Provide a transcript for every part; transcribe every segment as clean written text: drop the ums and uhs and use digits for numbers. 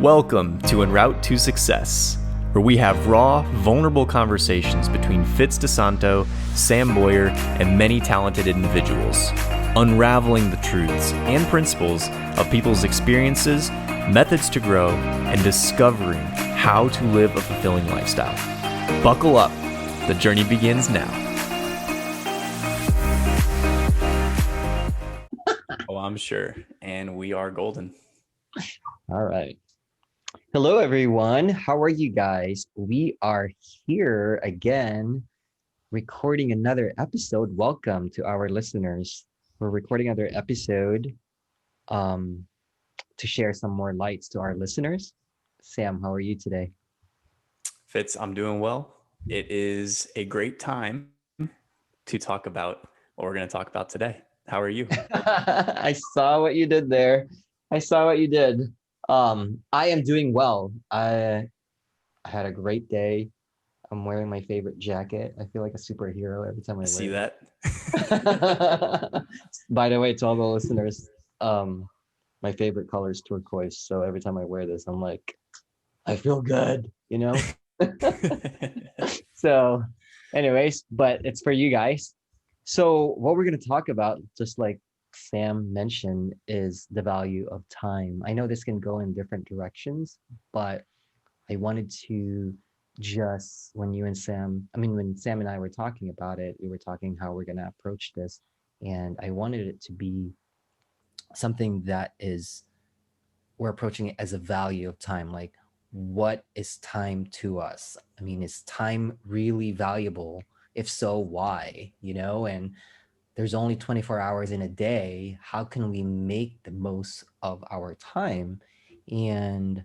Welcome to En Route to Success, where we have raw, vulnerable conversations between Fitz DeSanto, Sam Boyer, and many talented individuals, unraveling the truths and principles of people's experiences, methods to grow, and discovering how to live a fulfilling lifestyle. Buckle up, the journey begins now. Oh, I'm sure, and we are golden. All right. Hello, everyone. How are you guys? We are here again, recording another episode. Welcome to our listeners. We're recording another episode to share some more lights to our listeners. Sam, how are you today? Fitz, I'm doing well. It is a great time to talk about what we're going to talk about today. How are you? I saw what you did there. I saw what you did. I am doing well. I had a great day. I'm wearing my favorite jacket. I feel like a superhero every time I wear See it. that? By the way, to all the listeners, my favorite color is turquoise. So every time I wear this, I'm like, I feel good, you know? So anyways, but it's for you guys. So what we're going to talk about, just like Sam mentioned, is the value of time. I know this can go in different directions, but I wanted to just when Sam and I were talking about it, we were talking how we're going to approach this. And I wanted it to be something that is, we're approaching it as a value of time. Like, what is time to us? I mean, is time really valuable? If so, why? And there's only 24 hours in a day. How can we make the most of our time? And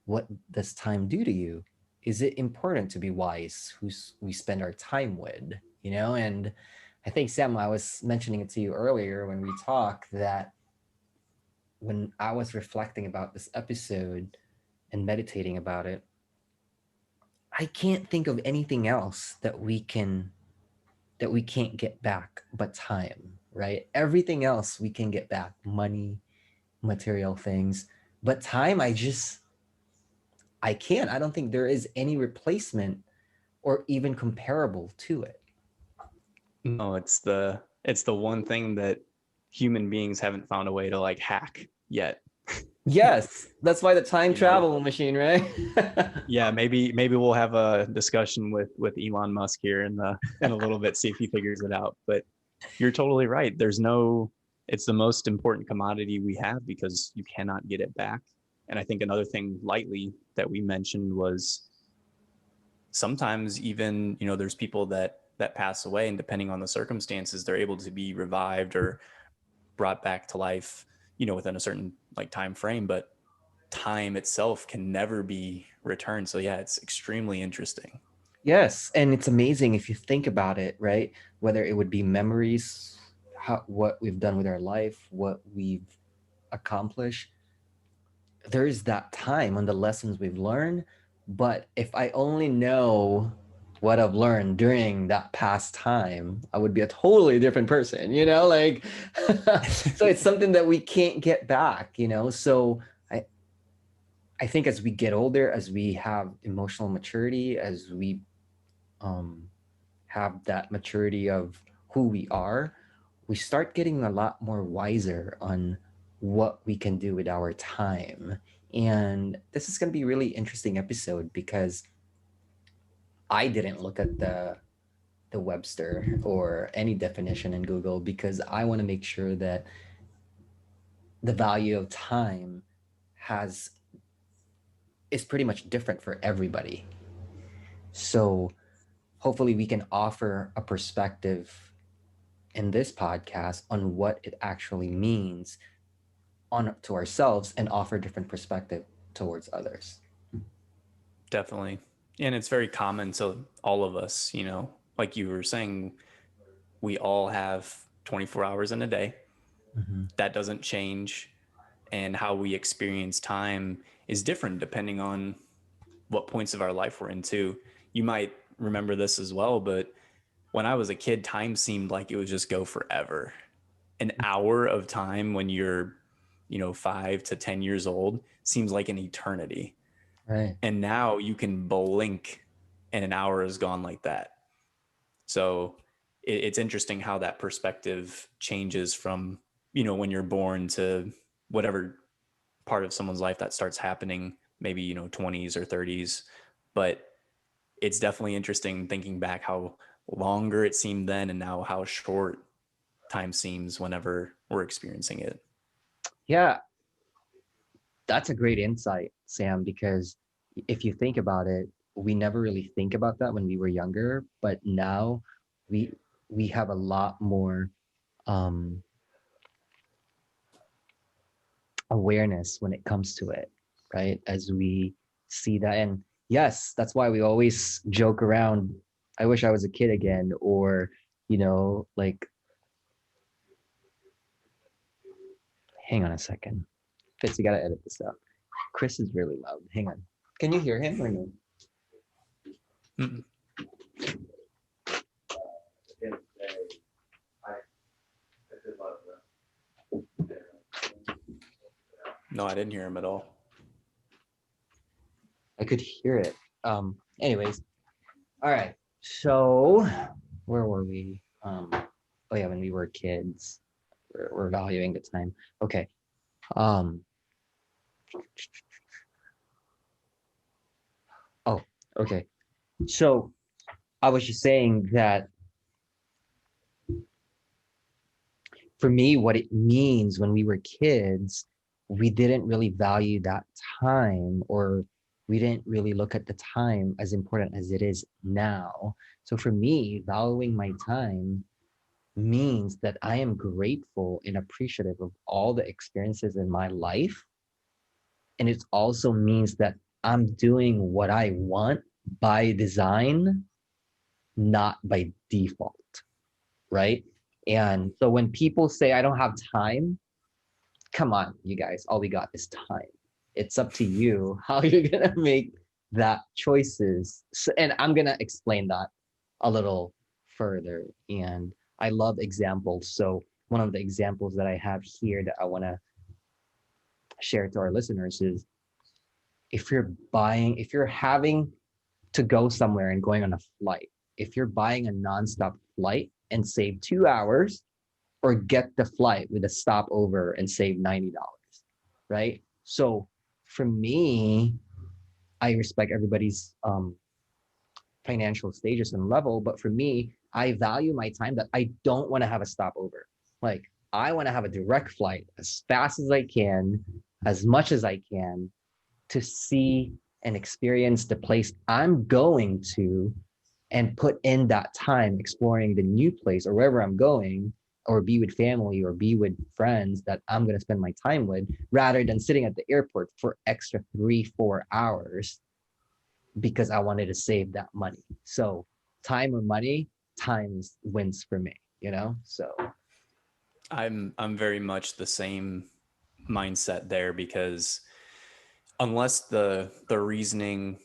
what does time do to you? Is it important to be wise who we spend our time with? And I think, Sam, I was mentioning it to you earlier when we talked that when I was reflecting about this episode and meditating about it, I can't think of anything else that we can't get back but time, right? Everything else we can get back, money, material things, but time, I can't. I don't think there is any replacement or even comparable to it. No, it's the one thing that human beings haven't found a way to like hack yet. Yes, that's why the time travel machine, right? Yeah, maybe we'll have a discussion with Elon Musk here in a little bit, see if he figures it out. But you're totally right. It's the most important commodity we have because you cannot get it back. And I think another thing lightly that we mentioned was sometimes even, there's people that pass away, and depending on the circumstances, they're able to be revived or brought back to life, within a certain like time frame, but time itself can never be returned. So yeah, it's extremely interesting. Yes, and it's amazing if you think about it, right? Whether it would be memories, what we've done with our life, what we've accomplished, there is that time on the lessons we've learned. But if I only know what I've learned during that past time, I would be a totally different person, like, so it's something that we can't get back, So I think as we get older, as we have emotional maturity, as we have that maturity of who we are, we start getting a lot more wiser on what we can do with our time. And this is going to be a really interesting episode because I didn't look at the Webster or any definition in Google because I want to make sure that the value of time is pretty much different for everybody. So hopefully we can offer a perspective in this podcast on what it actually means to ourselves and offer different perspective towards others. Definitely. And it's very common to all of us, like you were saying, we all have 24 hours in a day. Mm-hmm. That doesn't change. And how we experience time is different depending on what points of our life we're into. You might remember this as well, but when I was a kid, time seemed like it would just go forever. An hour of time when you're, 5 to 10 years old seems like an eternity. Right. And now you can blink and an hour is gone like that. So it's interesting how that perspective changes from, when you're born to whatever part of someone's life that starts happening, maybe, 20s or 30s. But it's definitely interesting thinking back how longer it seemed then and now how short time seems whenever we're experiencing it. Yeah, that's a great insight, Sam, because if you think about it, we never really think about that when we were younger, but now we we have a lot more um awareness when it comes to it, right? As we see that. And yes, that's why we always joke around, I wish I was a kid again, or, like, hang on a second. Fitz, you gotta edit this out. Chris is really loud. Hang on. Can you hear him or no? Mm-mm. No, I didn't hear him at all. I could hear it. Anyways, all right. So where were we? Oh yeah, when we were kids, we're valuing the time. Okay. Oh, okay. So I was just saying that for me, what it means when we were kids, we didn't really value that time, or we didn't really look at the time as important as it is now. So for me, valuing my time means that I am grateful and appreciative of all the experiences in my life. And it also means that I'm doing what I want by design, not by default, right? And so when people say I don't have time, come on, you guys, all we got is time. It's up to you how you're gonna make that choices. So, and I'm gonna explain that a little further. And I love examples. So one of the examples that I have here that I want to share to our listeners is, if you're having to go somewhere and going on a flight, if you're buying a nonstop flight and save 2 hours, or get the flight with a stopover and save $90, right? So for me, I respect everybody's financial stages and level, but for me, I value my time that I don't want to have a stopover. Like, I want to have a direct flight as fast as I can, as much as I can, to see and experience the place I'm going to, and put in that time exploring the new place or wherever I'm going, or be with family or be with friends that I'm going to spend my time with, rather than sitting at the airport for extra 3-4 hours because I wanted to save that money. So time or money, time wins for me, So I'm very much the same mindset there, because unless the reasoning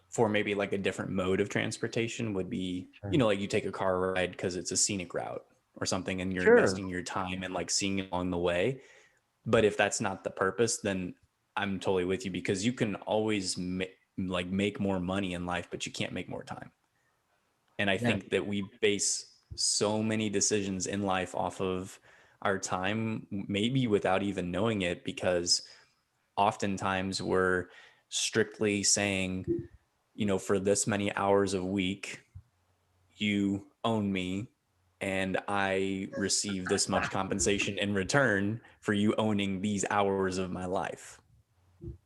for maybe like a different mode of transportation would be, sure. like you take a car ride because it's a scenic route or something and you're Sure. investing your time and like seeing it along the way. But if that's not the purpose, then I'm totally with you, because you can always make more money in life, but you can't make more time. And I Yeah. think that we base so many decisions in life off of our time, maybe without even knowing it, because oftentimes we're strictly saying, for this many hours a week, you own me and I receive this much compensation in return for you owning these hours of my life.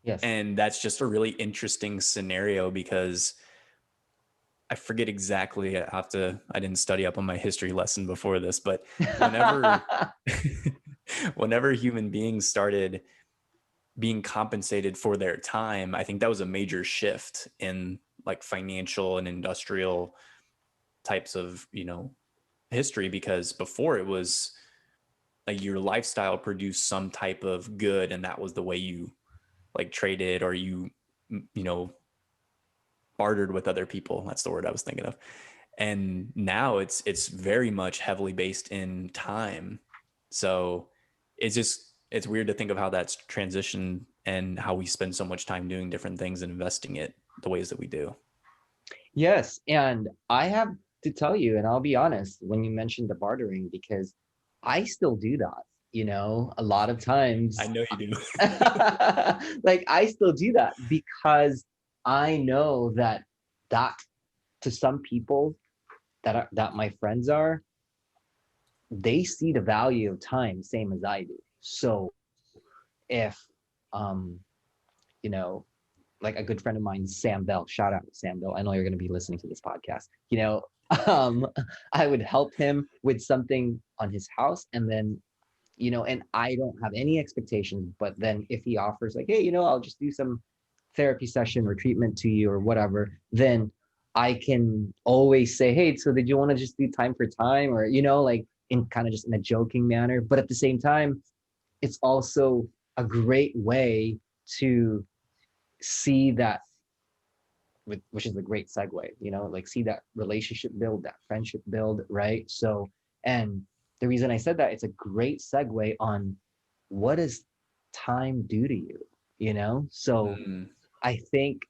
Yes. And that's just a really interesting scenario, because I forget exactly. I didn't study up on my history lesson before this, but whenever, whenever human beings started being compensated for their time, I think that was a major shift in like financial and industrial types of, history, because before it was like your lifestyle produced some type of good and that was the way you like traded, or you know bartered with other people. That's the word I was thinking of. And now it's very much heavily based in time. So it's just it's weird to think of how that's transitioned and how we spend so much time doing different things and investing it the ways that we do. Yes, and I have to tell you, and I'll be honest, when you mentioned the bartering, because I still do that, a lot of I times. know you do. Like I still do that because I know that to some people that my friends are, they see the value of time same as I do. So if um you know like a good friend of mine, Sam Bell, shout out Sam Bell, I know you're going to be listening to this podcast, um I would help him with something on his house, and then and I don't have any expectations, but then if he offers like, hey, I'll just do some therapy session or treatment to you or whatever, then I can always say, hey, so did you want to just do time for time, or like in kind of just in a joking manner, but at the same time it's also a great way to see that, which is a great segue, like see that relationship build, that friendship build, right? So, and the reason I said that, it's a great segue on what does time do to So Mm, I think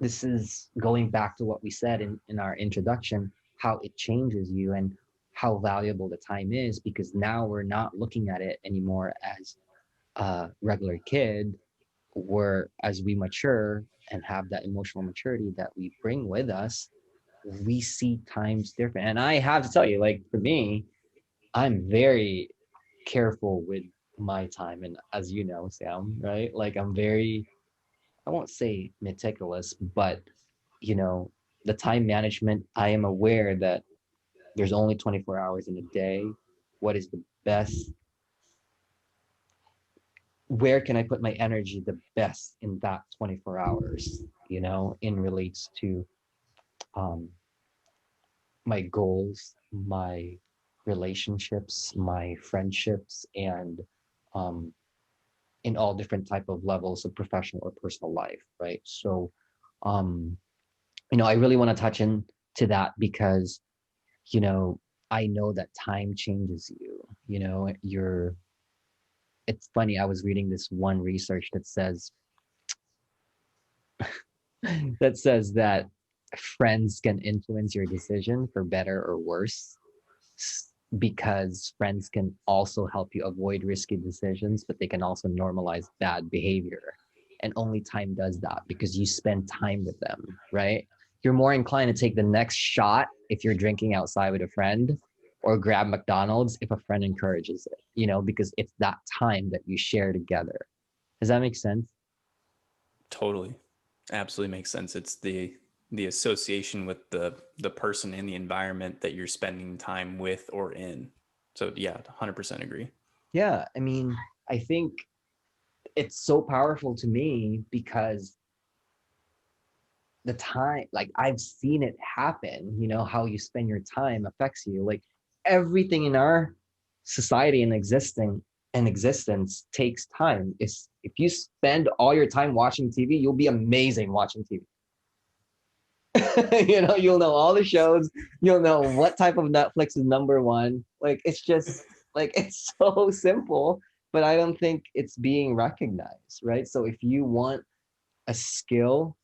this is going back to what we said in our introduction, how it changes you and how valuable the time is, because now we're not looking at it anymore as a regular kid, where as we mature and have that emotional maturity that we bring with us, we see times different. And I have to tell you, like for me, I'm very careful with my time. And as you know, Sam, right? Like I'm very, I won't say meticulous, but the time management, I am aware that there's only 24 hours in a day. What is the best, where can I put my energy the best in that 24 hours, in relates to um, my goals, my relationships, my friendships, and um, in all different type of levels of professional or personal life, right? So, um, I really want to touch into that because, you know, I know that time changes you, it's funny. I was reading this one research that says that friends can influence your decision for better or worse, because friends can also help you avoid risky decisions, but they can also normalize bad behavior. And only time does that because you spend time with them, right? You're more inclined to take the next shot if you're drinking outside with a friend, or grab McDonald's if a friend encourages it, because it's that time that you share together. Does that make sense? totally. Absolutely makes sense. It's the association with the person and the environment that you're spending time with or in. So yeah, 100% agree. Yeah. I mean, I think it's so powerful to me because the time, like I've seen it happen, how you spend your time affects you. Like everything in our society and existence takes time. It's, if you spend all your time watching TV, you'll be amazing watching TV. You'll know all the shows, you'll know what type of Netflix is number one. Like it's just like it's so simple, but I don't think it's being recognized, right? So if you want a skill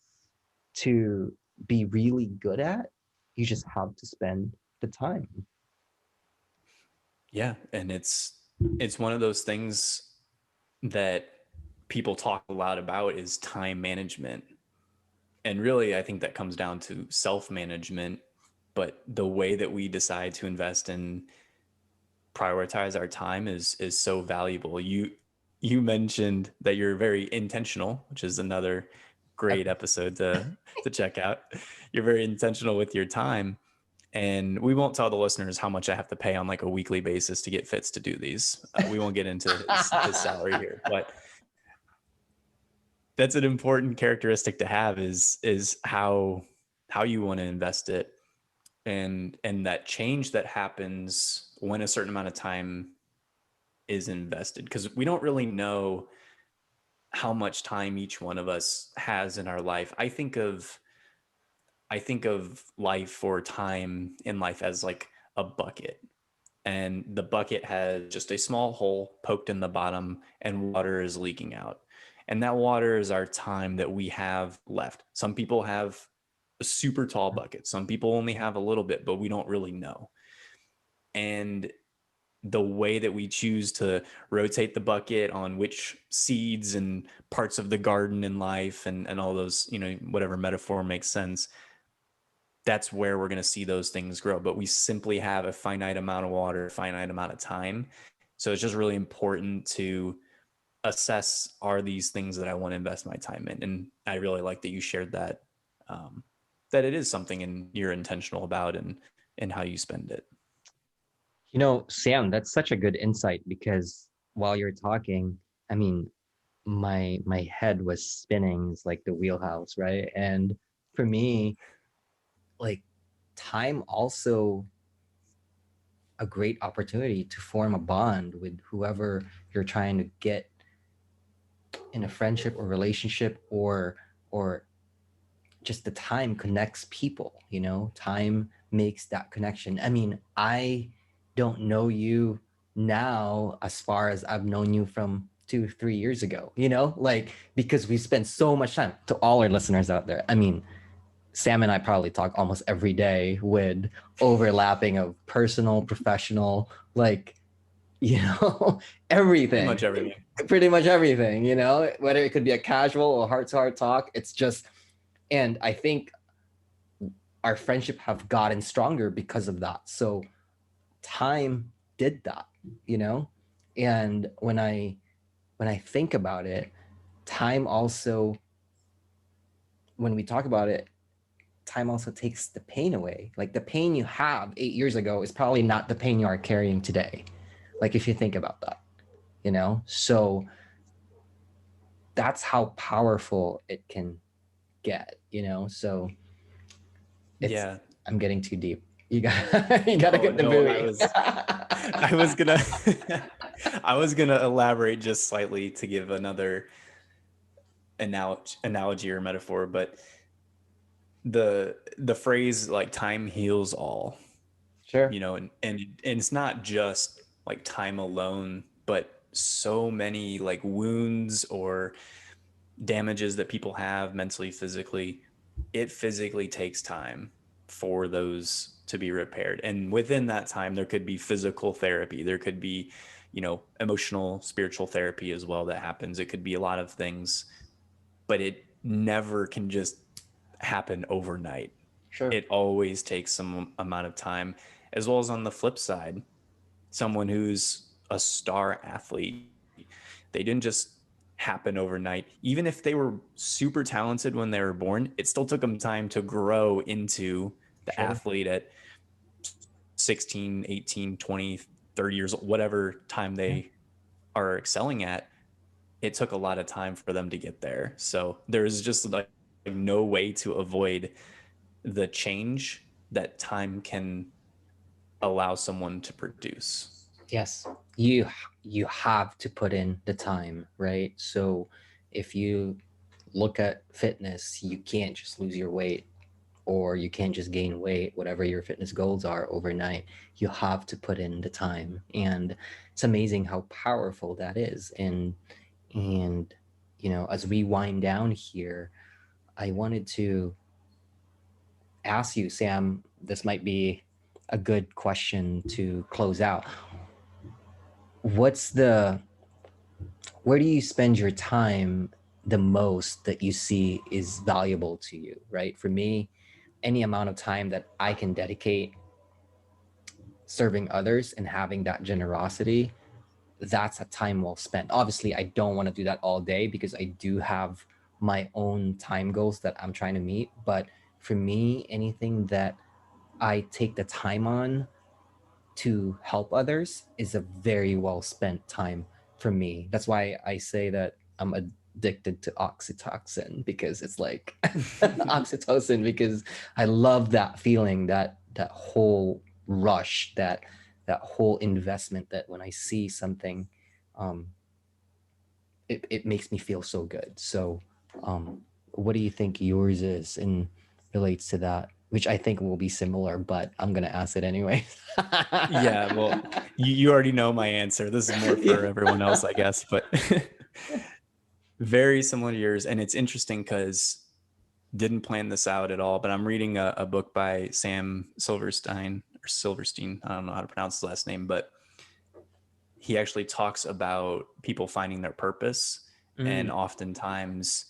to be really good at, you just have to spend the time. Yeah, and it's one of those things that people talk a lot about is time management. And really, I think that comes down to self-management, but the way that we decide to invest and prioritize our time is so valuable. You mentioned that you're very intentional, which is another great episode to check out. You're very intentional with your time. And we won't tell the listeners how much I have to pay on like a weekly basis to get Fitz to do these. We won't get into his salary here, but that's an important characteristic to have is how you want to invest it, and that change that happens when a certain amount of time is invested, because we don't really know how much time each one of us has in our life. I think of life or time in life as like a bucket. and the bucket has just a small hole poked in the bottom and water is leaking out. And that water is our time that we have left. Some people have a super tall bucket. Some people only have a little bit, but we don't really know. And the way that we choose to rotate the bucket on which seeds and parts of the garden in life and all those, whatever metaphor makes sense, that's where we're going to see those things grow. But we simply have a finite amount of water, a finite amount of time. So it's just really important to assess, are these things that I want to invest my time in? And I really like that you shared that, that it is something and you're intentional about and how you spend it. Sam, that's such a good insight, because while you're talking, I mean, my head was spinning. It's like the wheelhouse, right? And for me, like, time also a great opportunity to form a bond with whoever you're trying to get in a friendship or relationship, or just the time connects people. Time makes that connection. I mean, I don't know you now as far as I've known you from 2-3 years ago, like, because we spent so much time. To all our listeners out there, I mean, Sam and I probably talk almost every day, with overlapping of personal, professional, like, everything. Pretty much everything, whether it could be a casual or heart-to-heart talk. It's just, and I think our friendship have gotten stronger because of that. So time did that, and when I think about it, time also, when we talk about it, time also takes the pain away. Like, the pain you have 8 years ago is probably not the pain you are carrying today. Like, if you think about that, so that's how powerful it can get, so it's, Yeah. I'm getting too deep. You gotta get the buoy. I was gonna elaborate just slightly to give another analogy or metaphor, but the phrase like time heals all. Sure. And it's not just like time alone, but so many like wounds or damages that people have mentally, physically, it physically takes time for those to be repaired. And within that time, there could be physical therapy. There could be, emotional, spiritual therapy as well that happens. It could be a lot of things, but it never can just happen overnight. Sure. It always takes some amount of time, as well as on the flip side, someone who's a star athlete, they didn't just happen overnight. Even if they were super talented when they were born, it still took them time to grow into the Sure. athlete at 16, 18, 20, 30 years, whatever time they are excelling at. It took a lot of time for them to get there. So there's just like no way to avoid the change that time can allow someone to produce. Yes, you have to put in the time, right? So if you look at fitness, you can't just lose your weight, or you can't just gain weight, whatever your fitness goals are, overnight. You have to put in the time. And it's amazing how powerful that is. And as we wind down here, I wanted to ask you, Sam, this might be a good question to close out. Where do you spend your time the most that you see is valuable to you, right? For me, any amount of time that I can dedicate serving others and having that generosity, that's a time well spent. Obviously, I don't want to do that all day, because I do have my own time goals that I'm trying to meet. But for me, anything that I take the time on to help others is a very well spent time for me. That's why I say that I'm addicted to oxytocin, because it's like oxytocin, because I love that feeling, that whole rush, that whole investment, that when I see something, it makes me feel so good. So what do you think yours is and relates to that? which I think will be similar, but I'm gonna ask it anyway. Yeah, well, you already know my answer. This is more for everyone else, I guess, but very similar to yours. And it's interesting because didn't plan this out at all, but I'm reading a book by Sam Silverstein. I don't know how to pronounce his last name, but he actually talks about people finding their purpose. And oftentimes,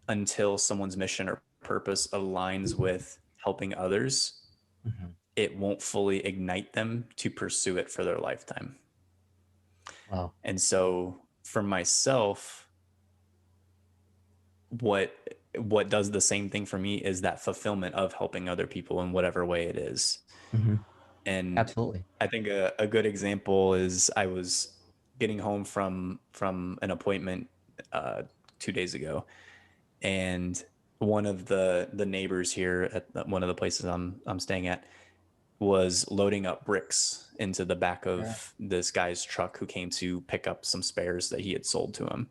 until someone's mission or purpose aligns with helping others, Mhm. it won't fully ignite them to pursue it for their lifetime. Wow. And so for myself, what does the same thing for me is that fulfillment of helping other people in whatever way it is. Mhm. And Absolutely. I think a good example is I was getting home from an appointment 2 days ago, and one of the neighbors here at one of the places I'm staying at was loading up bricks into the back Sure. of this guy's truck who came to pick up some spares that he had sold to him.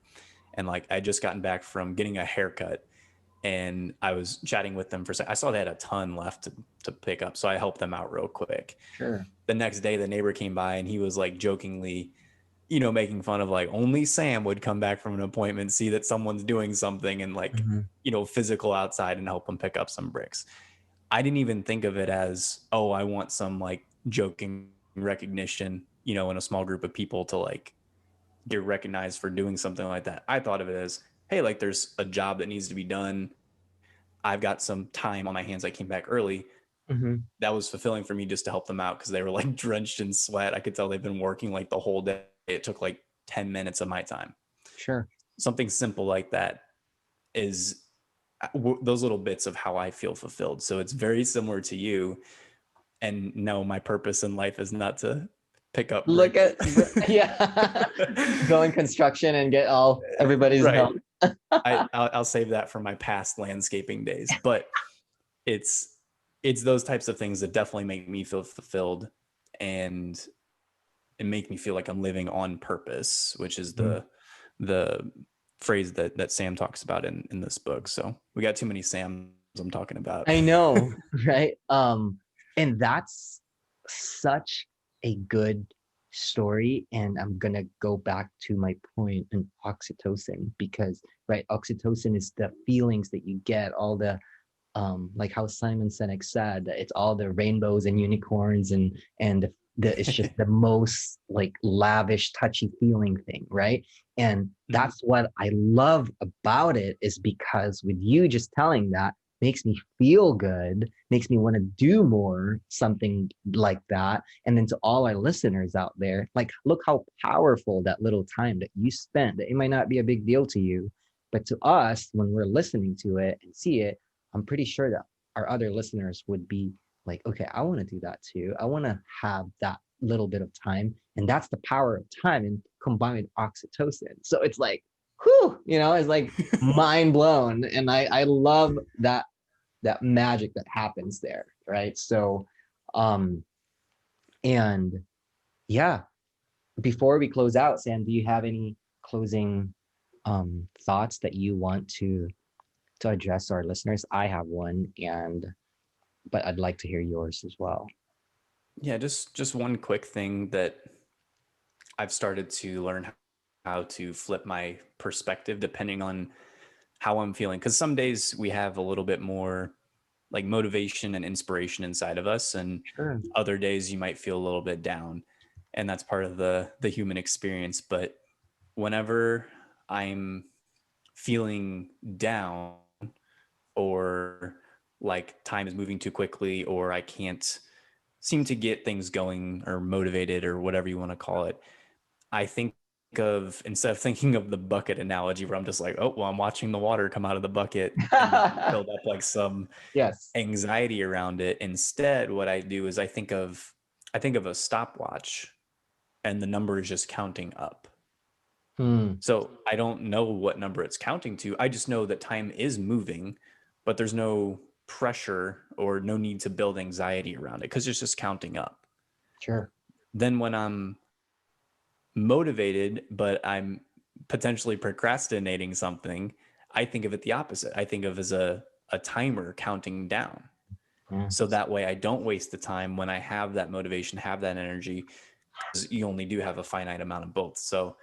And like I just gotten back from getting a haircut, and I was chatting with them for a second. I saw they had a ton left to pick up, so I helped them out real quick. Sure. The next day, the neighbor came by and he was like jokingly, making fun of like only Sam would come back from an appointment, see that someone's doing something, and like, Mhm. physical outside and help them pick up some bricks. I didn't even think of it as, oh, I want some like joking recognition, in a small group of people to like get recognized for doing something like that. I thought of it as, hey, like there's a job that needs to be done. I've got some time on my hands. I came back early. Mhm. That was fulfilling for me just to help them out because they were like drenched in sweat. I could tell they've been working like the whole day. It took like 10 minutes of my time. Sure. Something simple like that is those little bits of how I feel fulfilled. So it's very similar to you. And no, my purpose in life is not to pick up Look bricks. at yeah. Go in construction and get all everybody's Right. help. I'll save that for my past landscaping days, but it's those types of things that definitely make me feel fulfilled and make me feel like I'm living on purpose, which is Mhm. the phrase that Sam talks about in this book. So we got too many Sams I'm talking about. I know, right? And that's such a good story. And I'm gonna go back to my point in oxytocin because, right, oxytocin is the feelings that you get, all the like how Simon Sinek said, it's all the rainbows and unicorns and it's just the most like lavish, touchy feeling thing, right? And Mhm. that's what I love about it is because with you just telling that makes me feel good, makes me want to do more, something like that. And then to all our listeners out there, like look how powerful that little time that you spent. It might not be a big deal to you, but to us, when we're listening to it and see it, I'm pretty sure that our other listeners would be like, okay, I want to do that too. I want to have that little bit of time. And that's the power of time and combined with oxytocin. So it's like, whew, it's like mind blown. And I love that magic that happens there. Right. So um and yeah, before we close out, Sam, do you have any closing thoughts that you want to address our listeners? I have one, but I'd like to hear yours as well. Yeah, just one quick thing that I've started to learn how to flip my perspective depending on how I'm feeling. Because some days we have a little bit more like motivation and inspiration inside of us, and Sure. other days you might feel a little bit down, and that's part of the human experience. But whenever I'm feeling down, or like time is moving too quickly, or I can't seem to get things going or motivated or whatever you want to call it, I think of, instead of thinking of the bucket analogy where I'm just like, oh, well, I'm watching the water come out of the bucket and build up like some Yes. anxiety around it. Instead, what I do is I think of a stopwatch, and the number is just counting up. Hmm. So I don't know what number it's counting to. I just know that time is moving, but there's no pressure or no need to build anxiety around it because it's just counting up. Sure. Then when I'm motivated, but I'm potentially procrastinating something, I think of it the opposite. I think of it as a timer counting down. So that way I don't waste the time when I have that motivation, have that energy, because you only do have a finite amount of both. So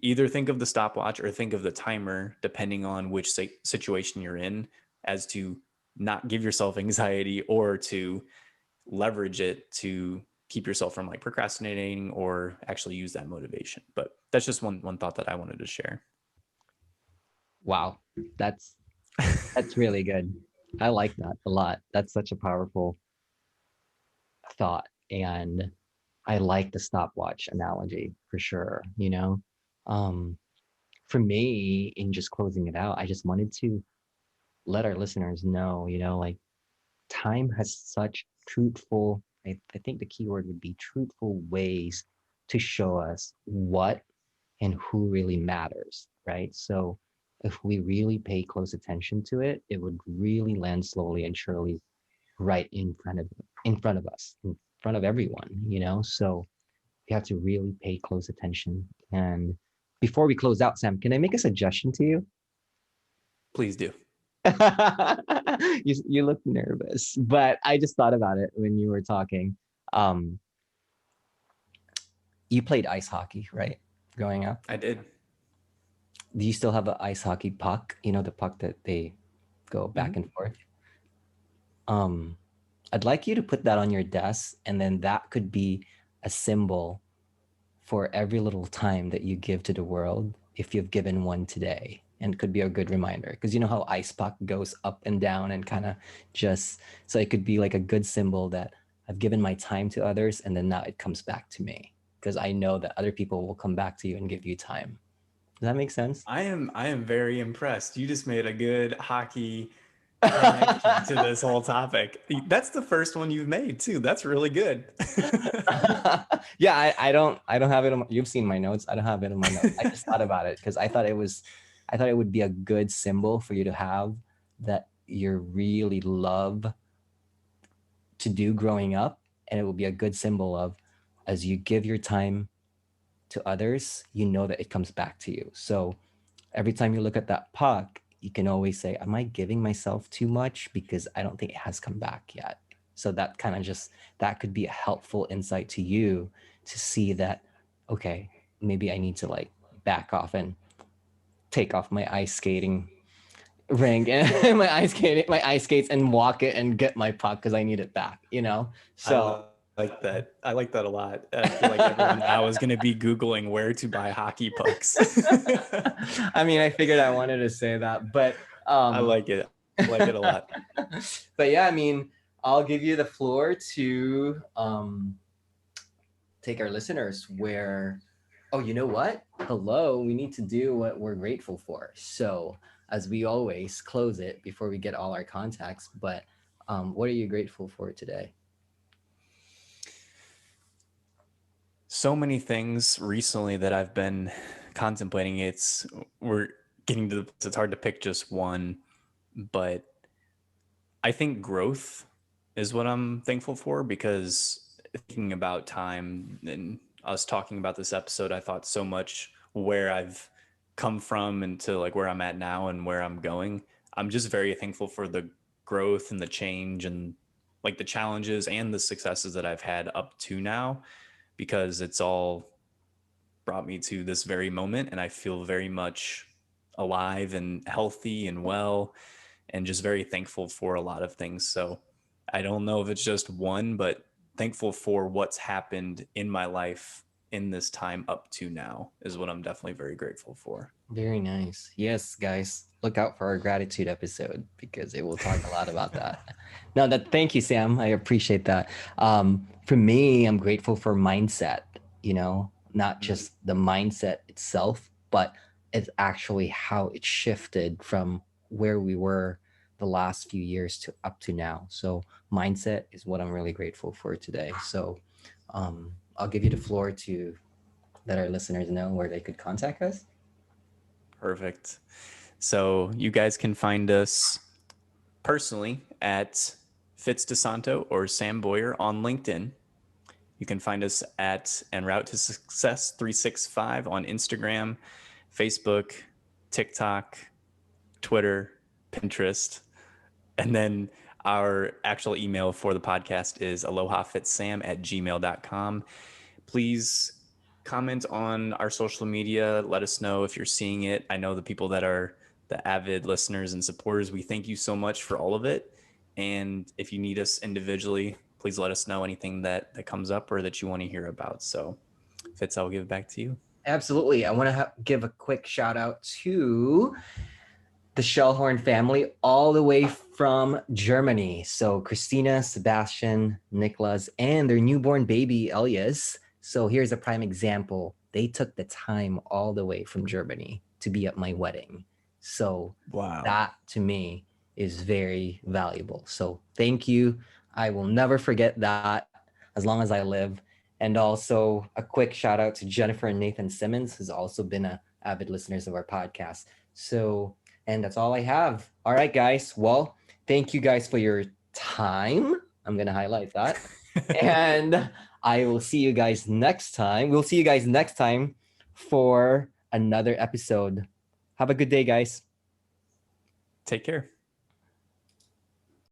either think of the stopwatch or think of the timer, depending on which situation you're in, as to not give yourself anxiety or to leverage it to keep yourself from like procrastinating or actually use that motivation. But that's just one thought that I wanted to share. Wow, that's really good. I like that a lot. That's such a powerful thought, and I like the stopwatch analogy for sure. Um, for me, in just closing it out, I just wanted to let our listeners know, like time has such truthful, I think the key word would be truthful ways to show us what and who really matters, right? So if we really pay close attention to it, it would really land slowly and surely right in front of us, in front of everyone. So you have to really pay close attention. And before we close out, Sam, can I make a suggestion to you? Please do. You look nervous, but I just thought about it when you were talking. You played ice hockey, right? Growing up? I did. Do you still have an ice hockey puck? The puck that they go back and forth. I'd like you to put that on your desk, and then that could be a symbol for every little time that you give to the world, if you've given one today. And it could be a good reminder, because you know how ice puck goes up and down and kind of so it could be like a good symbol that I've given my time to others, and then now it comes back to me, because I know that other people will come back to you and give you time. Does that make sense? I am very impressed. You just made a good hockey connection to this whole topic. That's the first one you've made too. That's really good. Yeah, I don't have it. You've seen my notes. I don't have it in my notes. I just thought about it because I thought it would be a good symbol for you to have, that you really love to do growing up, and it will be a good symbol of, as you give your time to others, you know that it comes back to you. So every time you look at that puck, you can always say, am I giving myself too much? Because I don't think it has come back yet. So that kind of that could be a helpful insight to you to see that, okay, maybe I need to like back off and take off my ice skating ring and my ice skates and walk it and get my puck because I need it back, So I like that. I like that a lot. I feel like everyone now is going to be Googling where to buy hockey pucks. I mean, I figured I wanted to say that, but I like it. I like it a lot. But yeah, I mean, I'll give you the floor to take our listeners where, oh, you know what? Hello, we need to do what we're grateful for. So as we always close it before we get all our contacts, but what are you grateful for today? So many things recently that I've been contemplating. We're getting to, it's hard to pick just one, but I think growth is what I'm thankful for, because thinking about time and us talking about this episode, I thought so much where I've come from and to like where I'm at now and where I'm going. I'm just very thankful for the growth and the change and like the challenges and the successes that I've had up to now, because it's all brought me to this very moment, and I feel very much alive and healthy and well, and just very thankful for a lot of things. So I don't know if it's just one, but thankful for what's happened in my life in this time up to now is what I'm definitely very grateful for. Very nice. Yes, guys, look out for our gratitude episode because it will talk a lot about that. No, thank you, Sam. I appreciate that. For me, I'm grateful for mindset, not just the mindset itself, but it's actually how it shifted from where we were the last few years to up to now. So mindset is what I'm really grateful for today. So I'll give you the floor to let our listeners know where they could contact us. Perfect. So you guys can find us personally at Fitz DeSanto or Sam Boyer on LinkedIn. You can find us at En Route to Success 365 on Instagram, Facebook, TikTok, Twitter, Pinterest. And then Our actual email for the podcast is alohafitsam@gmail.com. Please comment on our social media. Let us know if you're seeing it. I know the people that are the avid listeners and supporters, we thank you so much for all of it. And if you need us individually, please let us know anything that comes up or that you want to hear about. So Fitz, I'll give it back to you. Absolutely. I want to give a quick shout out to the Shellhorn family all the way from Germany. So Christina, Sebastian, Nicholas, and their newborn baby, Elias. So here's a prime example. They took the time all the way from Germany to be at my wedding. So that to me is very valuable. So thank you. I will never forget that as long as I live. And also a quick shout out to Jennifer and Nathan Simmons, who's also been avid listeners of our podcast. So, and that's all I have. All right, guys. Well, thank you guys for your time. I'm going to highlight that. And I will see you guys next time. We'll see you guys next time for another episode. Have a good day, guys. Take care.